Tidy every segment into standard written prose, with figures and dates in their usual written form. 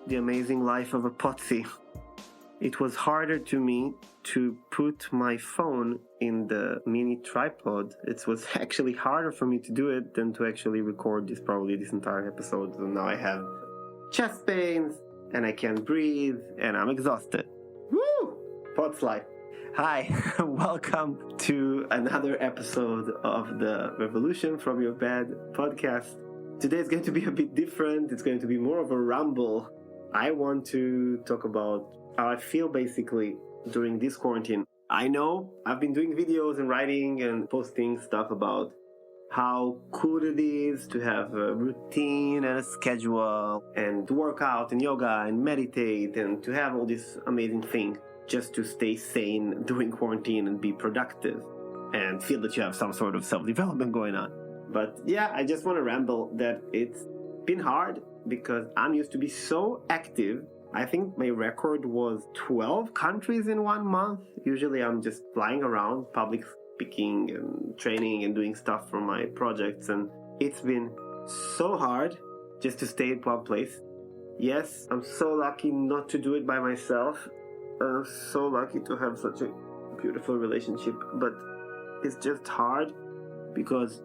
The Amazing Life of a Potsy. It was harder to me to put my phone in the mini tripod. It was actually harder for me to do it than to actually record this entire episode. So now I have chest pains and I can't breathe and I'm exhausted. Woo! Pots life. Hi, welcome to another episode of the Revolution from Your Bed podcast. Today is going to be a bit different. It's going to be more of a ramble. I want to talk about how I feel basically during this quarantine. I know I've been doing videos and writing and posting stuff about how cool it is to have a routine and a schedule and to work out and yoga and meditate and to have all these amazing things just to stay sane during quarantine and be productive and feel that you have some sort of self-development going on. But yeah, I just want to ramble that it's been hard because I'm used to be so active. I think my record was 12 countries in 1 month. Usually I'm just flying around, public speaking and training and doing stuff for my projects. And it's been so hard just to stay in one place. Yes, I'm so lucky not to do it by myself. I'm so lucky to have such a beautiful relationship. But it's just hard because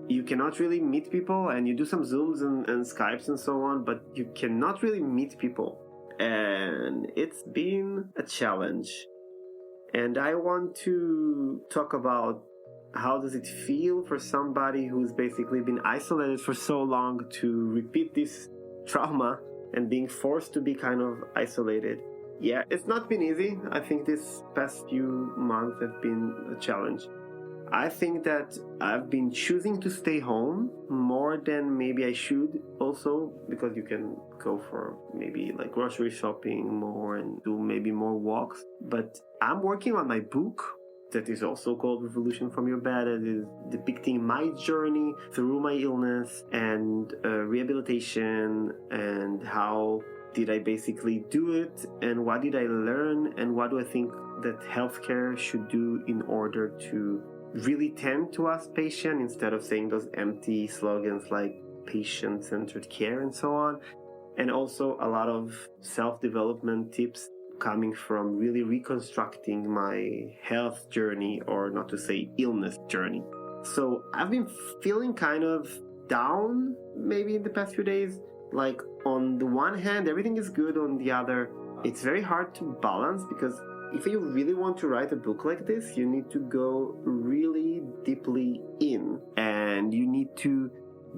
you cannot really meet people, and you do some Zooms and Skypes and so on, but you cannot really meet people. And it's been a challenge. And I want to talk about how does it feel for somebody who's basically been isolated for so long to repeat this trauma and being forced to be kind of isolated. Yeah, it's not been easy. I think this past few months have been a challenge. I think that I've been choosing to stay home more than maybe I should also, because you can go for maybe like grocery shopping more and do maybe more walks. But I'm working on my book that is also called Revolution from Your Bed. It is depicting my journey through my illness and rehabilitation and how did I basically do it and what did I learn and what do I think that healthcare should do in order to really tend to us patient instead of saying those empty slogans like patient-centered care and so on. And also a lot of self-development tips coming from really reconstructing my health journey, or not to say illness journey. So I've been feeling kind of down maybe in the past few days. Like on the one hand, everything is good. On the other, it's very hard to balance because if you really want to write a book like this, you need to go really deeply in and you need to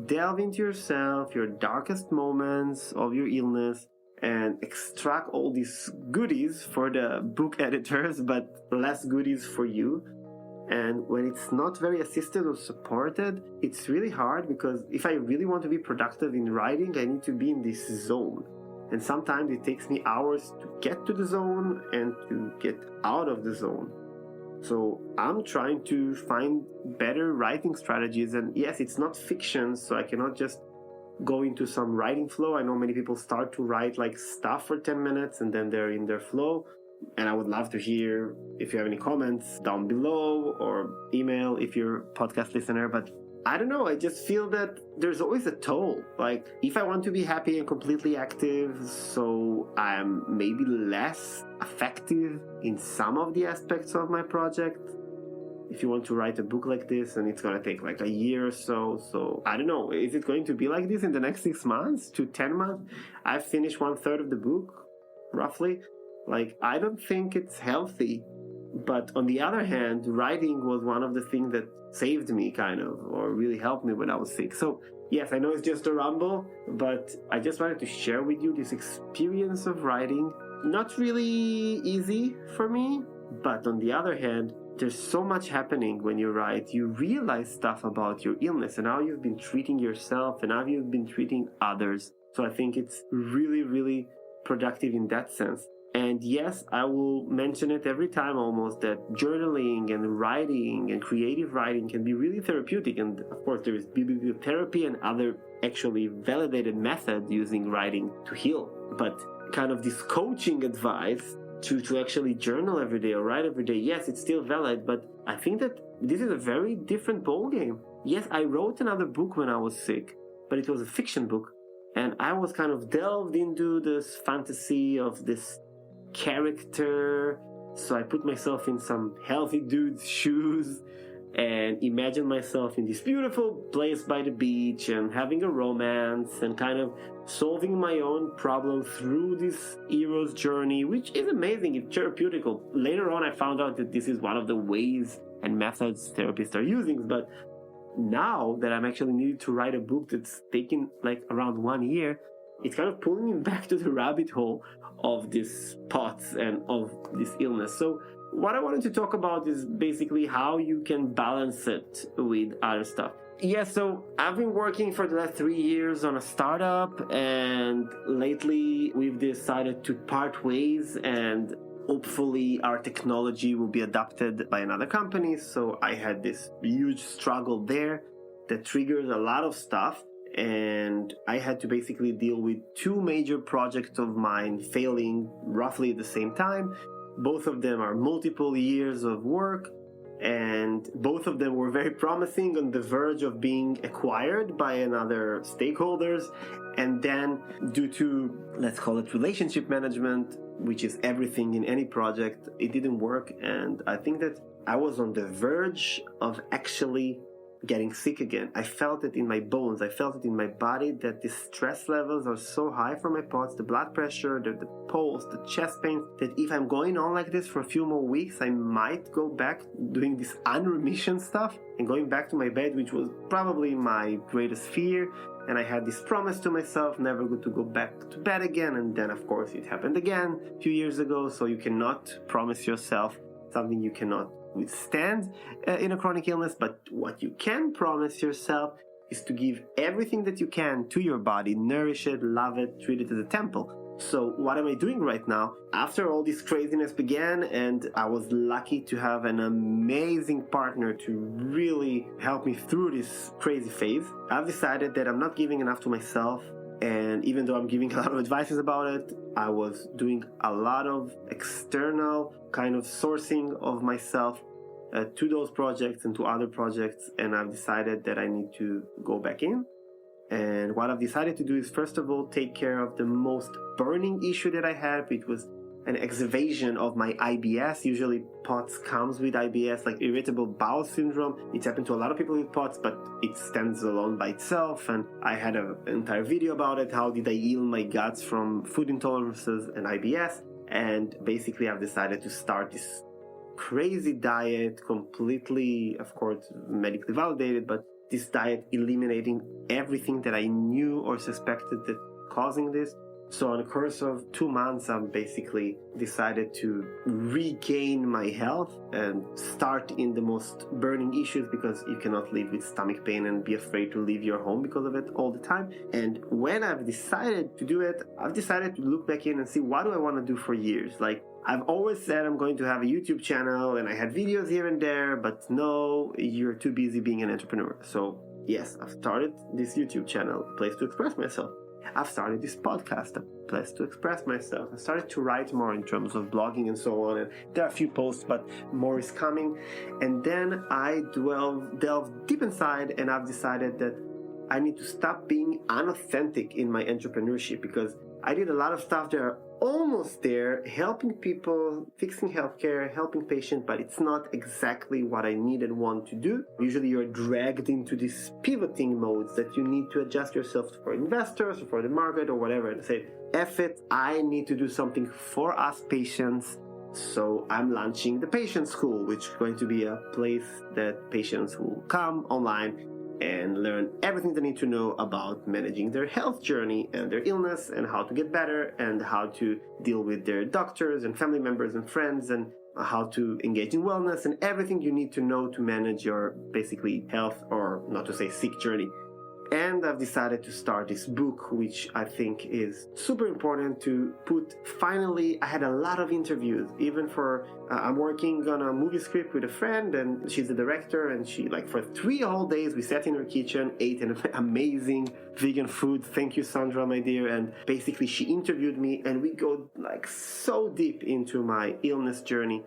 delve into yourself, your darkest moments of your illness, and extract all these goodies for the book editors, but less goodies for you. And when it's not very assisted or supported, it's really hard because if I really want to be productive in writing, I need to be in this zone. And sometimes it takes me hours to get to the zone and to get out of the zone. So I'm trying to find better writing strategies. And yes, it's not fiction, so I cannot just go into some writing flow. I know many people start to write like stuff for 10 minutes and then they're in their flow. And I would love to hear if you have any comments down below or email if you're a podcast listener. But I don't know, I just feel that there's always a toll. Like, if I want to be happy and completely active, so I'm maybe less effective in some of the aspects of my project. If you want to write a book like this, and it's going to take like a year or so I don't know, is it going to be like this in the next 6 months to 10 months? I've finished 1/3 of the book, roughly. Like, I don't think it's healthy. But on the other hand, writing was one of the things that saved me kind of, or really helped me when I was sick. So yes, I know it's just a ramble, but I just wanted to share with you this experience of writing. Not really easy for me, but on the other hand, there's so much happening when you write. You realize stuff about your illness and how you've been treating yourself and how you've been treating others. So I think it's really, really productive in that sense. And yes, I will mention it every time almost, that journaling and writing and creative writing can be really therapeutic. And of course, there is bibliotherapy and other actually validated methods using writing to heal. But kind of this coaching advice to actually journal every day or write every day, yes, it's still valid, but I think that this is a very different ballgame. Yes, I wrote another book when I was sick, but it was a fiction book. And I was kind of delved into this fantasy of this character. So I put myself in some healthy dude's shoes and imagined myself in this beautiful place by the beach and having a romance and kind of solving my own problem through this hero's journey, which is amazing. It's therapeutical. Later on, I found out that this is one of the ways and methods therapists are using. But now that I'm actually needed to write a book that's taken like around 1 year, it's kind of pulling me back to the rabbit hole of these thoughts and of this illness. So what I wanted to talk about is basically how you can balance it with other stuff. Yeah, so I've been working for the last 3 years on a startup, and lately we've decided to part ways, and hopefully our technology will be adopted by another company. So I had this huge struggle there that triggers a lot of stuff, and I had to basically deal with 2 major projects of mine failing roughly at the same time. Both of them are multiple years of work, and both of them were very promising, on the verge of being acquired by another stakeholders. And then due to, let's call it relationship management, which is everything in any project, it didn't work. And I think that I was on the verge of actually getting sick again. I felt it in my bones. I felt it in my body that the stress levels are so high for my POTS, the blood pressure, the pulse, the chest pain, that if I'm going on like this for a few more weeks, I might go back doing this unremission stuff and going back to my bed, which was probably my greatest fear. And I had this promise to myself, never to go back to bed again. And then, of course, it happened again a few years ago. So you cannot promise yourself something you cannot withstand in a chronic illness. But what you can promise yourself is to give everything that you can to your body, nourish it, love it, treat it as a temple. So what am I doing right now? After all this craziness began, and I was lucky to have an amazing partner to really help me through this crazy phase, I've decided that I'm not giving enough to myself. And even though I'm giving a lot of advices about it, I was doing a lot of external kind of sourcing of myself to those projects and to other projects. And I've decided that I need to go back in. And what I've decided to do is, first of all, take care of the most burning issue that I had, which was an exacerbation of my IBS. Usually POTS comes with IBS, like irritable bowel syndrome. It's happened to a lot of people with POTS, but it stands alone by itself. And I had an entire video about it. How did I heal my guts from food intolerances and IBS? And basically I've decided to start this crazy diet, completely, of course, medically validated, but this diet eliminating everything that I knew or suspected that causing this. So in the course of 2 months, I've basically decided to regain my health and start in the most burning issues, because you cannot live with stomach pain and be afraid to leave your home because of it all the time. And when I've decided to do it, I've decided to look back in and see, what do I want to do for years? Like, I've always said I'm going to have a YouTube channel, and I had videos here and there, but no, you're too busy being an entrepreneur. So yes, I've started this YouTube channel, a place to express myself. I've started this podcast, a place to express myself. I started to write more in terms of blogging and so on. And there are a few posts, but more is coming. And then I delve deep inside, and I've decided that I need to stop being unauthentic in my entrepreneurship, because I did a lot of stuff that are almost there, helping people, fixing healthcare, helping patients, but it's not exactly what I need and want to do. Usually you're dragged into these pivoting modes that you need to adjust yourself for investors or for the market or whatever, and say, F it, I need to do something for us patients. So I'm launching the Patient School, which is going to be a place that patients will come online and learn everything they need to know about managing their health journey and their illness, and how to get better, and how to deal with their doctors and family members and friends, and how to engage in wellness, and everything you need to know to manage your basically health, or not to say sick, journey. And I've decided to start this book, which I think is super important to put. Finally, I had a lot of interviews, even for, I'm working on a movie script with a friend, and she's the director, and she, like, for 3 whole days, we sat in her kitchen, ate an amazing vegan food. Thank you, Sandra, my dear. And basically she interviewed me, and we go like so deep into my illness journey.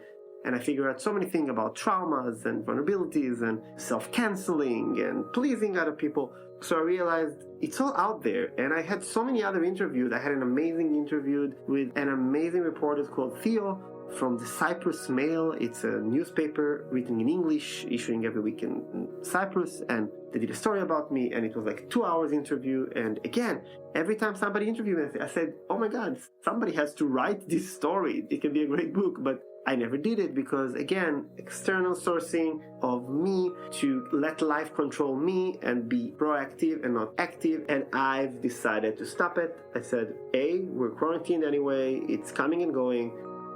And I figure out so many things about traumas and vulnerabilities and self-canceling and pleasing other people, So I realized it's all out there. And I had so many other interviews. I had an amazing interview with an amazing reporter called Theo from the Cyprus Mail. It's a newspaper written in English, issuing every week in Cyprus. And they did a story about me, and it was like a 2 hours interview. And again, every time somebody interviewed me, I said, oh my God, somebody has to write this story. It can be a great book. But I never did it because, again, external sourcing of me to let life control me and be proactive and not active. And I've decided to stop it. I said, we're quarantined anyway. It's coming and going.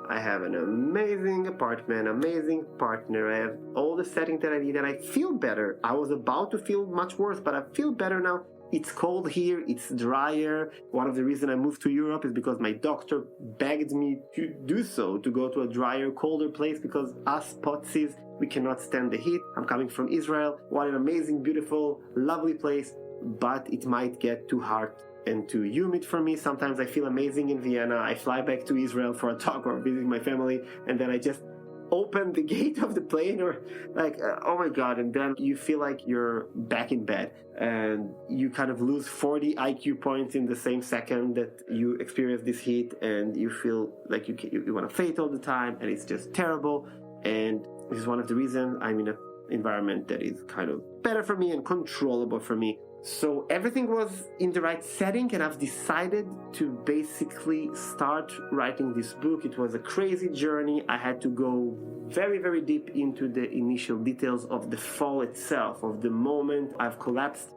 I have an amazing apartment, amazing partner. I have all the settings that I need, and I feel better. I was about to feel much worse, but I feel better now. It's cold here, it's drier. One of the reasons I moved to Europe is because my doctor begged me to do so, to go to a drier, colder place, because us Potsis, we cannot stand the heat. I'm coming from Israel. What an amazing, beautiful, lovely place, but it might get too hot and too humid for me. Sometimes I feel amazing in Vienna. I fly back to Israel for a talk or visiting my family, and then I just open the gate of the plane, or like, oh my God, and then you feel like you're back in bed, and you kind of lose 40 IQ points in the same second that you experience this heat, and you feel like you want to faint all the time, and it's just terrible. And this is one of the reasons I'm in an environment that is kind of better for me and controllable for me. So everything was in the right setting, and I've decided to basically start writing this book. It was a crazy journey. I had to go very, very deep into the initial details of the fall itself, of the moment I've collapsed,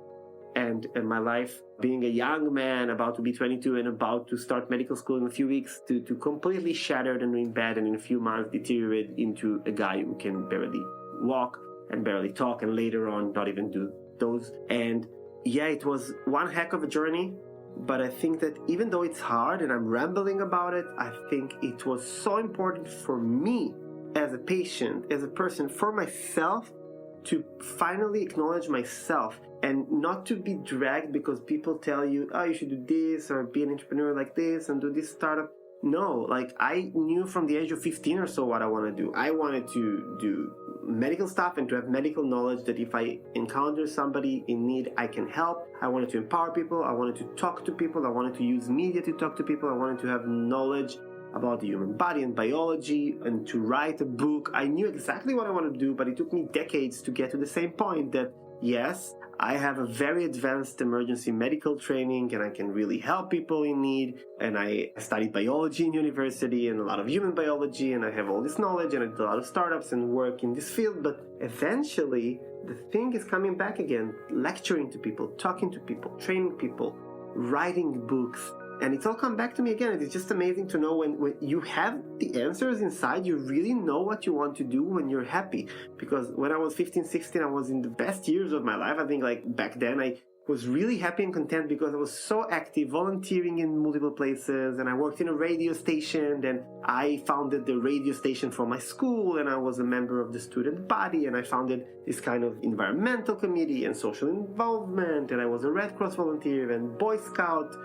and my life, being a young man, about to be 22 and about to start medical school in a few weeks, to completely shattered and in bed, and in a few months deteriorate into a guy who can barely walk and barely talk, and later on not even do those. And yeah, it was one heck of a journey, but I think that even though it's hard and I'm rambling about it, I think it was so important for me as a patient, as a person, for myself, to finally acknowledge myself and not to be dragged because people tell you, oh, you should do this or be an entrepreneur like this and do this startup. No, like I knew from the age of 15 or so what I want to do. I wanted to do medical stuff and to have medical knowledge that if I encounter somebody in need, I can help. I wanted to empower people. I wanted to talk to people. I wanted to use media to talk to people. I wanted to have knowledge about the human body and biology and to write a book. I knew exactly what I wanted to do, but it took me decades to get to the same point that, yes, I have a very advanced emergency medical training and I can really help people in need. And I studied biology in university and a lot of human biology, and I have all this knowledge, and I did a lot of startups and work in this field. But eventually the thing is coming back again, lecturing to people, talking to people, training people, writing books. And it's all come back to me again. It's just amazing to know when you have the answers inside, you really know what you want to do when you're happy. Because when I was 15, 16, I was in the best years of my life. I think like back then I was really happy and content because I was so active, volunteering in multiple places, and I worked in a radio station, and I founded the radio station for my school, and I was a member of the student body, and I founded this kind of environmental committee and social involvement, and I was a Red Cross volunteer and Boy Scout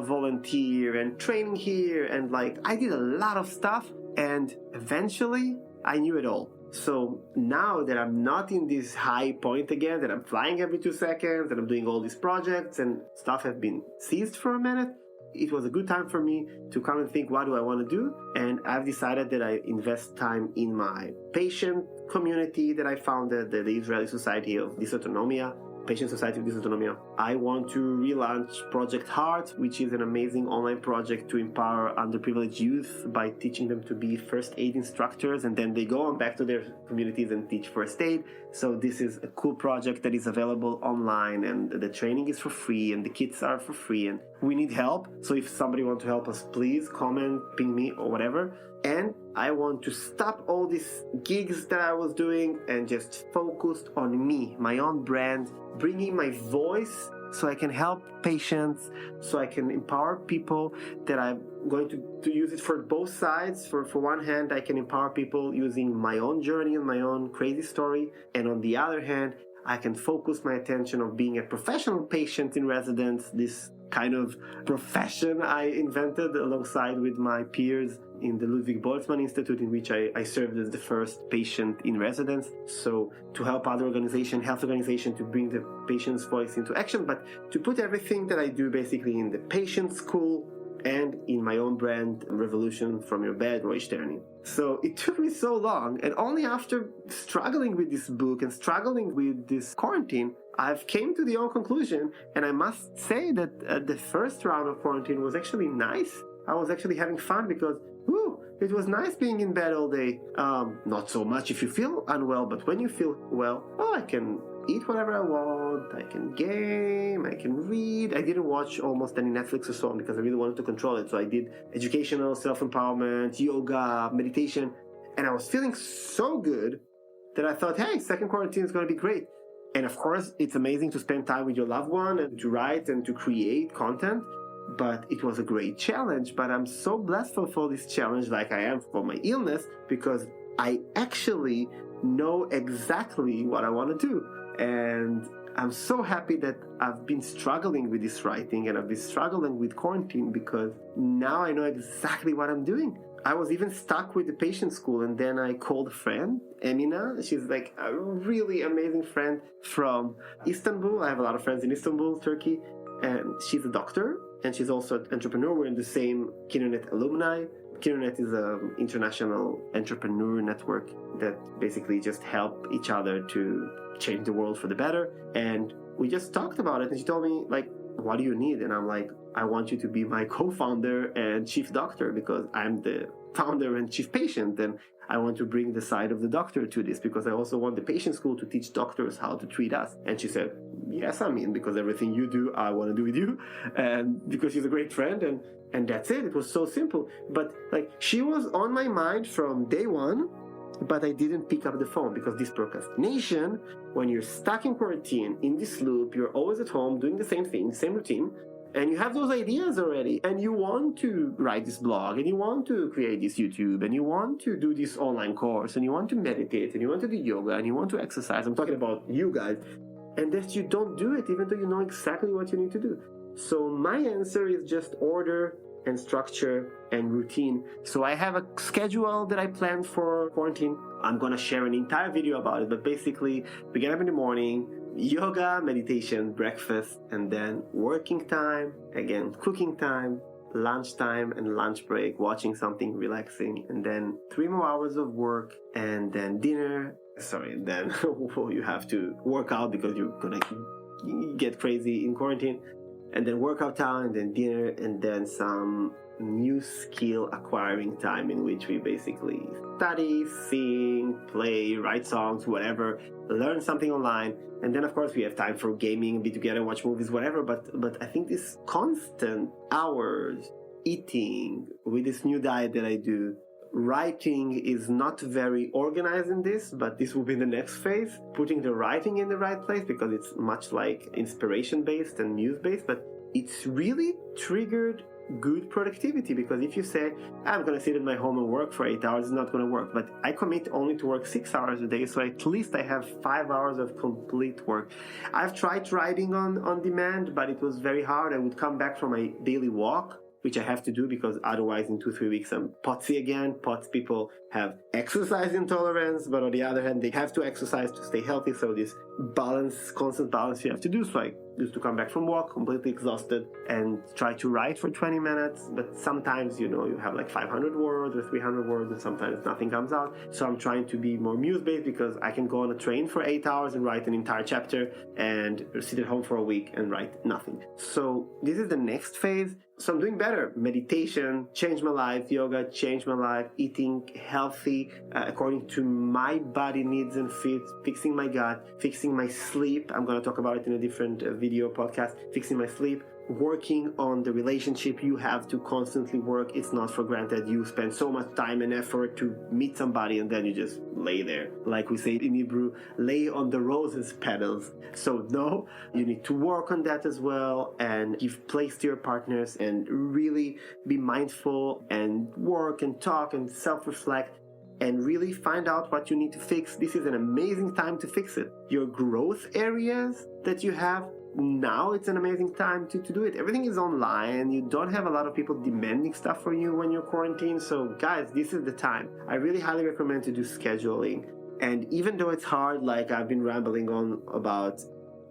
volunteer and training here, and like I did a lot of stuff, and eventually I knew it all. So now that I'm not in this high point again, that I'm flying every 2 seconds, that I'm doing all these projects and stuff have been ceased for a minute, it was a good time for me to come and think, what do I want to do? And I've decided that I invest time in my patient community that I founded, the Israeli Society of Dysautonomia, Patient Society of Dysautonomia. I want to relaunch Project Heart, which is an amazing online project to empower underprivileged youth by teaching them to be first aid instructors, and then they go on back to their communities and teach first aid. So this is a cool project that is available online, and the training is for free, and the kits are for free, and we need help. So if somebody wants to help us, please comment, ping me or whatever. And I want to stop all these gigs that I was doing and just focus on me, my own brand, bringing my voice so I can help patients, so I can empower people, that I'm going to use it for both sides. For one hand, I can empower people using my own journey and my own crazy story. And on the other hand, I can focus my attention on being a professional patient in residence, this kind of profession I invented alongside with my peers in the Ludwig Boltzmann Institute, in which I served as the first patient in residence. So to help other health organization to bring the patient's voice into action, but to put everything that I do basically in the patient school and in my own brand, Revolution from Your Bed, Roy Sterni. So it took me so long, and only after struggling with this book and struggling with this quarantine, I've came to the own conclusion, and I must say that the first round of quarantine was actually nice. I was actually having fun because, it was nice being in bed all day. Not so much if you feel unwell, but when you feel well, I can eat whatever I want, I can game, I can read. I didn't watch almost any Netflix or so on because I really wanted to control it. So I did educational, self-empowerment, yoga, meditation, and I was feeling so good that I thought, hey, second quarantine is going to be great. And of course, it's amazing to spend time with your loved one and to write and to create content. But it was a great challenge. But I'm so blessed for this challenge, like I am for my illness, because I actually know exactly what I want to do. And I'm so happy that I've been struggling with this writing and I've been struggling with quarantine, because now I know exactly what I'm doing. I was even stuck with the patient school, and then I called a friend, Emina. She's like a really amazing friend from Istanbul. I have a lot of friends in Istanbul, Turkey, and she's a doctor, and she's also an entrepreneur. We're in the same Kinonet alumni. Kinonet is an international entrepreneur network that basically just help each other to change the world for the better. And we just talked about it, and she told me, like, what do you need? And I'm like, I want you to be my co-founder and chief doctor, because I'm the founder and chief patient, and I want to bring the side of the doctor to this, because I also want the patient school to teach doctors how to treat us. And she said, yes, I'm in, because everything you do, I want to do with you. And because she's a great friend, and that's it. It was so simple. But like, she was on my mind from day one, but I didn't pick up the phone, because this procrastination, when you're stuck in quarantine, in this loop, you're always at home doing the same thing, same routine, and you have those ideas already, and you want to write this blog, and you want to create this YouTube, and you want to do this online course, and you want to meditate, and you want to do yoga, and you want to exercise. I'm talking about you guys. And that you don't do it, even though you know exactly what you need to do. So my answer is just order and structure and routine. So I have a schedule that I planned for quarantine. I'm going to share an entire video about it, but basically we get up in the morning, yoga, meditation, breakfast, and then working time, again, cooking time, lunch time and lunch break, watching something relaxing, and then 3 more hours of work, and then dinner. Then you have to work out because you're going to get crazy in quarantine. And then workout time, and then dinner, and then some new skill acquiring time in which we basically study, sing, play, write songs, whatever, learn something online. And then of course we have time for gaming, be together, watch movies, whatever. But I think this constant hours eating with this new diet that I do, writing is not very organized in this, but this will be the next phase, putting the writing in the right place, because it's much like inspiration based and muse based, but it's really triggered good productivity. Because if you say, I'm going to sit at my home and work for 8 hours, it's not going to work. But I commit only to work 6 hours a day, so at least I have 5 hours of complete work. I've tried writing on demand, but it was very hard. I would come back from my daily walk, which I have to do because otherwise in 2-3 weeks I'm potsy again. POTS people have exercise intolerance, but on the other hand, they have to exercise to stay healthy. So this balance, constant balance you have to do. So I used to come back from walk completely exhausted and try to write for 20 minutes. But sometimes, you have like 500 words or 300 words, and sometimes nothing comes out. So I'm trying to be more muse-based, because I can go on a train for 8 hours and write an entire chapter, and sit at home for a week and write nothing. So this is the next phase. So I'm doing better. Meditation changed my life. Yoga changed my life. Eating healthy according to my body needs and fits. Fixing my gut. Fixing my sleep. I'm going to talk about it in a different video podcast. Fixing my sleep. Working on the relationship. You have to constantly work. It's not for granted. You spend so much time and effort to meet somebody, and then you just lay there. Like we say in Hebrew, lay on the roses petals. So no, you need to work on that as well, and give place to your partners, and really be mindful and work and talk and self-reflect. and really find out what you need to fix. This is an amazing time to fix it. Your growth areas that you have, now it's an amazing time to do it. Everything is online. You don't have a lot of people demanding stuff for you when you're quarantined. So guys, this is the time. I really highly recommend to do scheduling. And even though it's hard, like I've been rambling on about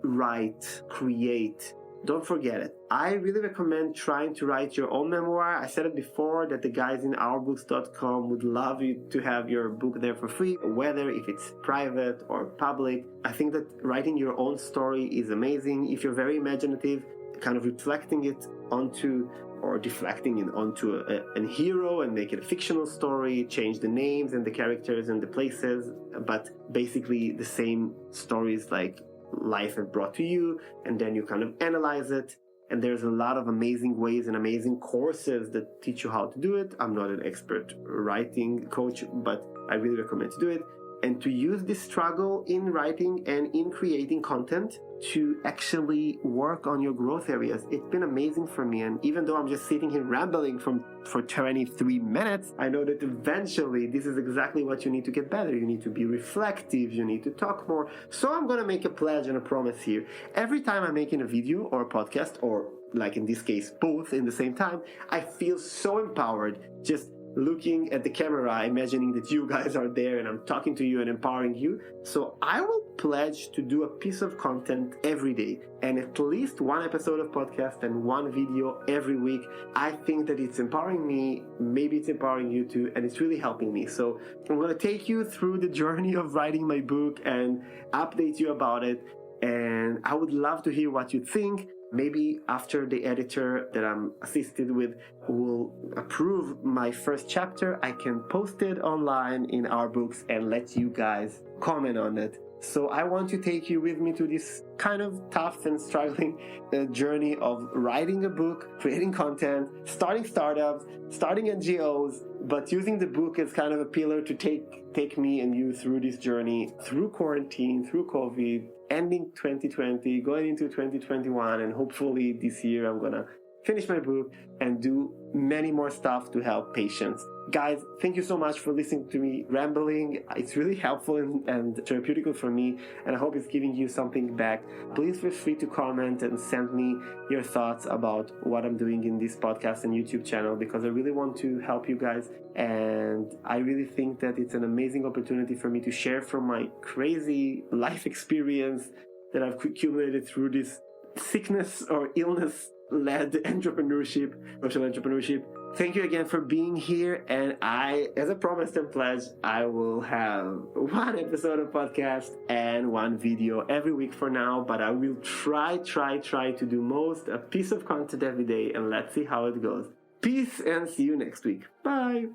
write, create, don't forget it. I really recommend trying to write your own memoir. I said it before that the guys in ourbooks.com would love you to have your book there for free, whether if it's private or public. I think that writing your own story is amazing. If you're very imaginative, kind of reflecting it onto or deflecting it onto a hero and make it a fictional story, change the names and the characters and the places, but basically the same stories like life have brought to you, and then you kind of analyze it. And there's a lot of amazing ways and amazing courses that teach you how to do it. I'm not an expert writing coach, but I really recommend to do it. And to use this struggle in writing and in creating content to actually work on your growth areas. It's been amazing for me. And even though I'm just sitting here rambling for 23 minutes, I know that eventually this is exactly what you need to get better. You need to be reflective. You need to talk more. So I'm going to make a pledge and a promise here. Every time I'm making a video or a podcast, or like in this case, both in the same time, I feel so empowered just looking at the camera, imagining that you guys are there and I'm talking to you and empowering you. So I will pledge to do a piece of content every day and at least one episode of podcast and one video every week. I think that it's empowering me, maybe it's empowering you too, and it's really helping me. So I'm going to take you through the journey of writing my book and update you about it. And I would love to hear what you think. Maybe after the editor that I'm assisted with will approve my first chapter, I can post it online in our books and let you guys comment on it. So I want to take you with me to this kind of tough and struggling journey of writing a book, creating content, starting startups, starting NGOs, but using the book as kind of a pillar to take me and you through this journey, through quarantine, through COVID, ending 2020, going into 2021, and hopefully this year I'm gonna finish my book and do many more stuff to help patients. Guys, thank you so much for listening to me rambling. It's really helpful and therapeutical for me, and I hope it's giving you something back. Please feel free to comment and send me your thoughts about what I'm doing in this podcast and YouTube channel, because I really want to help you guys, and I really think that it's an amazing opportunity for me to share from my crazy life experience that I've accumulated through this sickness or illness-led entrepreneurship, social entrepreneurship. Thank you again for being here, and I, as a promise and pledge, I will have one episode of podcast and one video every week for now, but I will try to do a piece of content every day, and let's see how it goes. Peace, and see you next week. Bye!